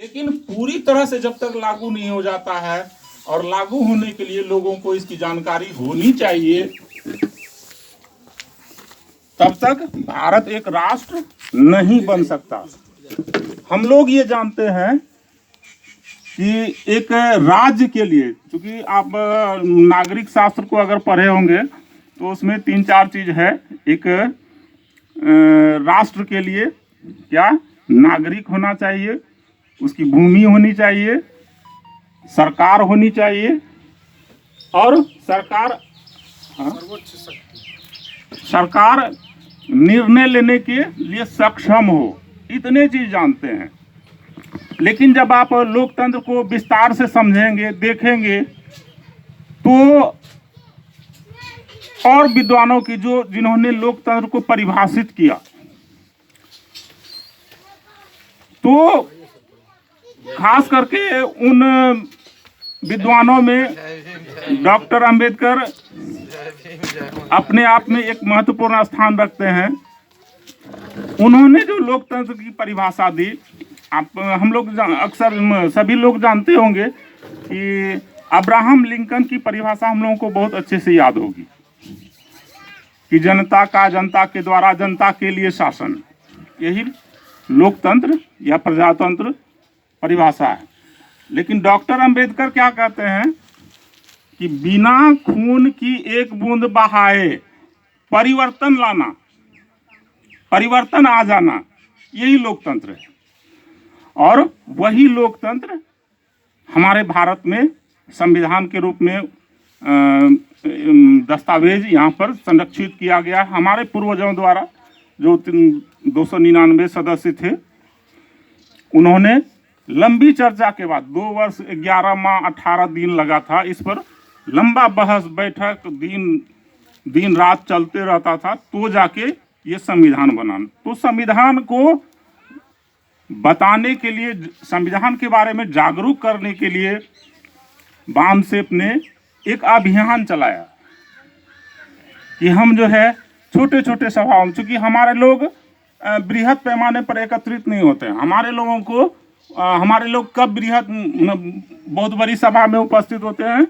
लेकिन पूरी तरह से जब तक लागू नहीं हो जाता है, और लागू होने के लिए लोगों को इसकी जानकारी होनी चाहिए, तब तक भारत एक राष्ट्र नहीं बन सकता। हम लोग ये जानते हैं कि एक राज्य के लिए, क्योंकि आप नागरिक शास्त्र को अगर पढ़े होंगे तो उसमें 3-4 चीज है। एक राष्ट्र के लिए क्या, नागरिक होना चाहिए, उसकी भूमि होनी चाहिए, सरकार होनी चाहिए, और सरकार निर्णय लेने के लिए सक्षम हो। इतने चीज जानते हैं। लेकिन जब आप लोकतंत्र को विस्तार से समझेंगे, देखेंगे, तो और विद्वानों की जिन्होंने लोकतंत्र को परिभाषित किया, तो खास करके उन विद्वानों में डॉक्टर अंबेडकर अपने आप में एक महत्वपूर्ण स्थान रखते हैं। उन्होंने जो लोकतंत्र की परिभाषा दी, हम लोग अक्सर सभी लोग जानते होंगे कि अब्राहम लिंकन की परिभाषा हम लोगों को बहुत अच्छे से याद होगी कि जनता का, जनता के द्वारा, जनता के लिए शासन, यही लोकतंत्र या प्रजातंत्र परिभाषा है। लेकिन डॉक्टर अंबेडकर क्या कहते हैं कि बिना खून की एक बूंद बहाए परिवर्तन लाना, परिवर्तन आ जाना, यही लोकतंत्र है। और वही लोकतंत्र हमारे भारत में संविधान के रूप में दस्तावेज यहाँ पर संरक्षित किया गया। हमारे पूर्वजों द्वारा जो 299 सदस्य थे, उन्होंने लंबी चर्चा के बाद 2 वर्ष 11 माह 18 दिन लगा था इस पर, लंबा बहस बैठक दिन रात चलते रहता था, तो जाके ये संविधान बना। तो संविधान को बताने के लिए, संविधान के बारे में जागरूक करने के लिए बामसेफ ने एक अभियान चलाया कि हम जो है छोटे छोटे सभाओं, चूंकि हमारे लोग बृहद पैमाने पर एकत्रित नहीं होते हैं, हमारे लोग कब बृहद बहुत बड़ी सभा में उपस्थित होते हैं,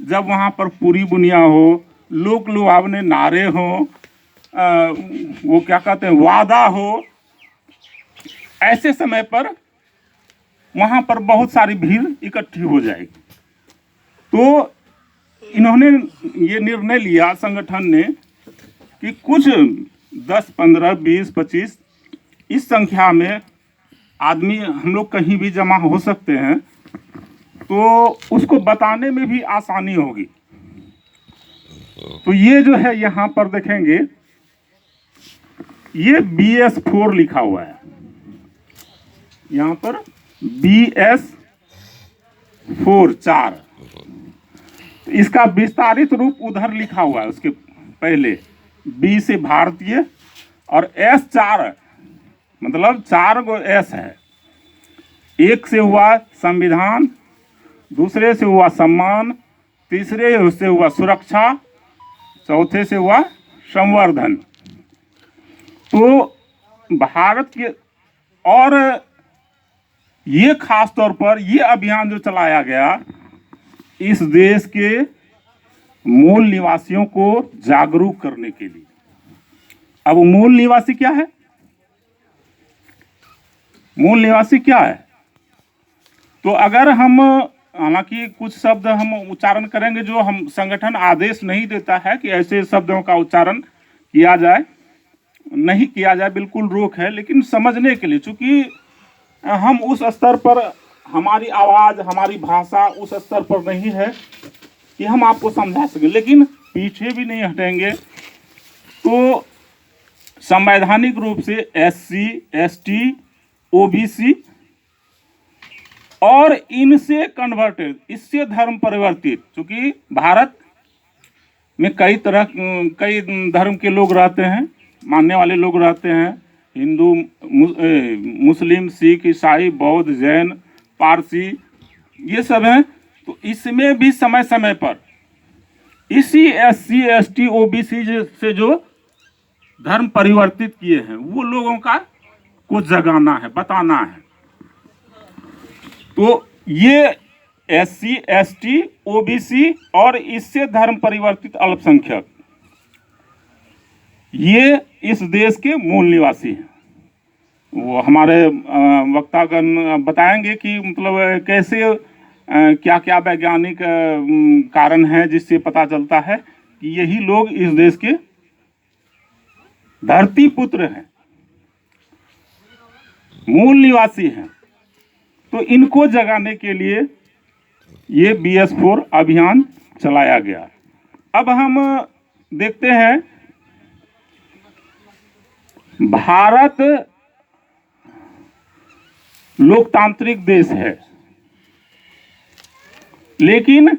जब वहाँ पर पूरी बुनिया हो, लोक लुभावने नारे हो, वो क्या कहते हैं, वादा हो, ऐसे समय पर वहाँ पर बहुत सारी भीड़ इकट्ठी हो जाएगी। तो इन्होंने ये निर्णय लिया संगठन ने कि कुछ 10, 15, 20, 25 इस संख्या में आदमी हम लोग कहीं भी जमा हो सकते हैं, तो उसको बताने में भी आसानी होगी। तो ये जो है यहाँ पर देखेंगे, ये BS4 लिखा हुआ है, यहाँ पर BS4 4, इसका विस्तारित रूप उधर लिखा हुआ है, उसके पहले B से भारतीय, और S4 मतलब 4 गो S है। एक से हुआ संविधान, दूसरे से हुआ सम्मान, तीसरे से हुआ सुरक्षा, चौथे से हुआ संवर्धन। तो भारत के, और ये खास तौर पर ये अभियान जो चलाया गया, इस देश के मूल निवासियों को जागरूक करने के लिए। अब मूल निवासी क्या है? मूल निवासी क्या है? तो अगर हम, हालांकि कुछ शब्द हम उच्चारण करेंगे जो हम संगठन आदेश नहीं देता है कि ऐसे शब्दों का उच्चारण किया जाए, नहीं किया जाए, बिल्कुल रोक है, लेकिन समझने के लिए, चूंकि हम उस स्तर पर, हमारी आवाज, हमारी भाषा उस स्तर पर नहीं है कि हम आपको समझा सकें, लेकिन पीछे भी नहीं हटेंगे। तो संवैधानिक रूप से SC, ST, OBC और इनसे कन्वर्टेड, इससे धर्म परिवर्तित, क्योंकि भारत में कई धर्म के लोग रहते हैं, मानने वाले लोग रहते हैं, हिंदू, मुस्लिम, सिख, ईसाई, बौद्ध, जैन, पारसी, ये सब हैं। तो इसमें भी समय समय पर इसी SC, ST, OBC से जो धर्म परिवर्तित किए हैं, वो लोगों का को जगाना है, बताना है। तो ये SC, ST, OBC और इससे धर्म परिवर्तित अल्पसंख्यक, ये इस देश के मूल निवासी हैं। वो हमारे वक्तागण बताएंगे कि मतलब कैसे क्या क्या वैज्ञानिक कारण हैं जिससे पता चलता है कि यही लोग इस देश के धरती पुत्र हैं, मूल निवासी हैं। तो इनको जगाने के लिए ये BS4 अभियान चलाया गया। अब हम देखते हैं, भारत लोकतांत्रिक देश है, लेकिन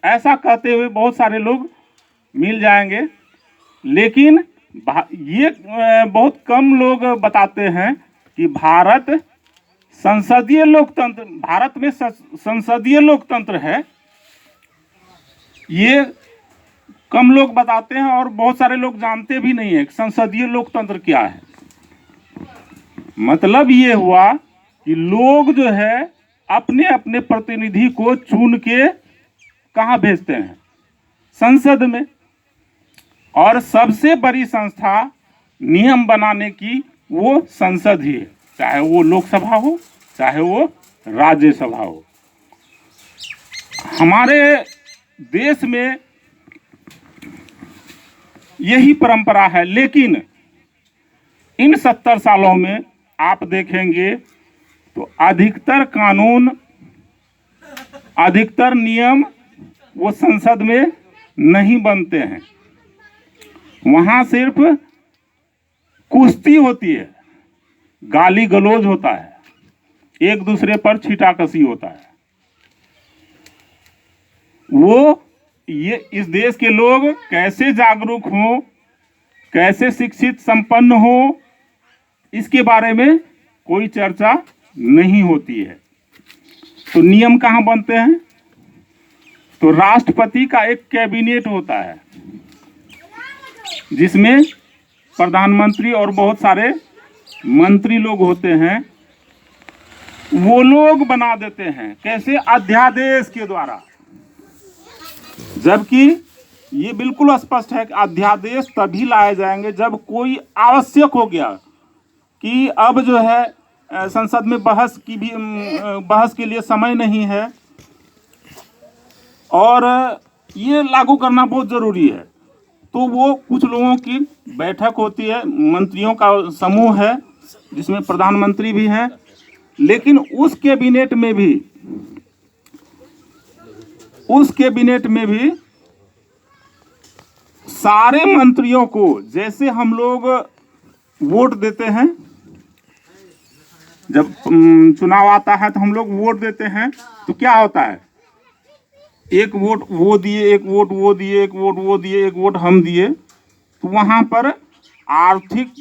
ऐसा कहते हुए बहुत सारे लोग मिल जाएंगे, लेकिन ये बहुत कम लोग बताते हैं कि भारत संसदीय लोकतंत्र, भारत में संसदीय लोकतंत्र है। ये कम लोग बताते हैं और बहुत सारे लोग जानते भी नहीं है कि संसदीय लोकतंत्र क्या है। मतलब ये हुआ कि लोग जो है अपने अपने प्रतिनिधि को चुन के कहाँ भेजते हैं? संसद में। और सबसे बड़ी संस्था नियम बनाने की वो संसद ही है, चाहे वो लोकसभा हो चाहे वो राज्यसभा हो। हमारे देश में यही परंपरा है, लेकिन इन 70 सालों में आप देखेंगे तो अधिकतर कानून, अधिकतर नियम वो संसद में नहीं बनते हैं। वहाँ सिर्फ कुश्ती होती है, गाली गलौज होता है, एक दूसरे पर छीटाकशी होता है। वो ये इस देश के लोग कैसे जागरूक हों, कैसे शिक्षित संपन्न हो, इसके बारे में कोई चर्चा नहीं होती है। तो नियम कहाँ बनते हैं? तो राष्ट्रपति का एक कैबिनेट होता है जिसमें प्रधानमंत्री और बहुत सारे मंत्री लोग होते हैं। वो लोग बना देते हैं, कैसे? अध्यादेश के द्वारा। जबकि ये बिल्कुल स्पष्ट है कि अध्यादेश तभी लाए जाएंगे जब कोई आवश्यक हो गया कि अब जो है संसद में बहस के लिए समय नहीं है और ये लागू करना बहुत ज़रूरी है। तो वो कुछ लोगों की बैठक होती है, मंत्रियों का समूह है जिसमें प्रधानमंत्री भी हैं, लेकिन उस कैबिनेट में भी सारे मंत्रियों को, जैसे हम लोग वोट देते हैं, जब चुनाव आता है तो हम लोग वोट देते हैं, तो क्या होता है? एक वोट वो दिए, एक वोट वो दिए, एक वोट वो दिए, एक वोट हम दिए। तो वहाँ पर आर्थिक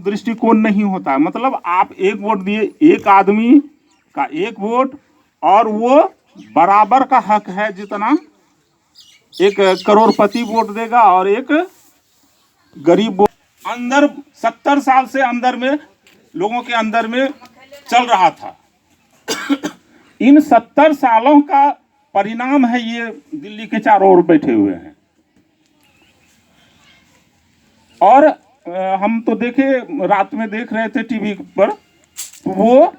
दृष्टिकोण नहीं होता है। मतलब आप एक वोट दिए, एक आदमी का एक वोट, और वो बराबर का हक है जितना एक करोड़पति वोट देगा और एक गरीब वोट। अंदर 70 साल से अंदर में लोगों के अंदर में चल रहा था। इन 70 सालों का परिणाम है ये दिल्ली के चारों ओर बैठे हुए हैं। और हम तो देखे, रात में देख रहे थे टीवी पर, वो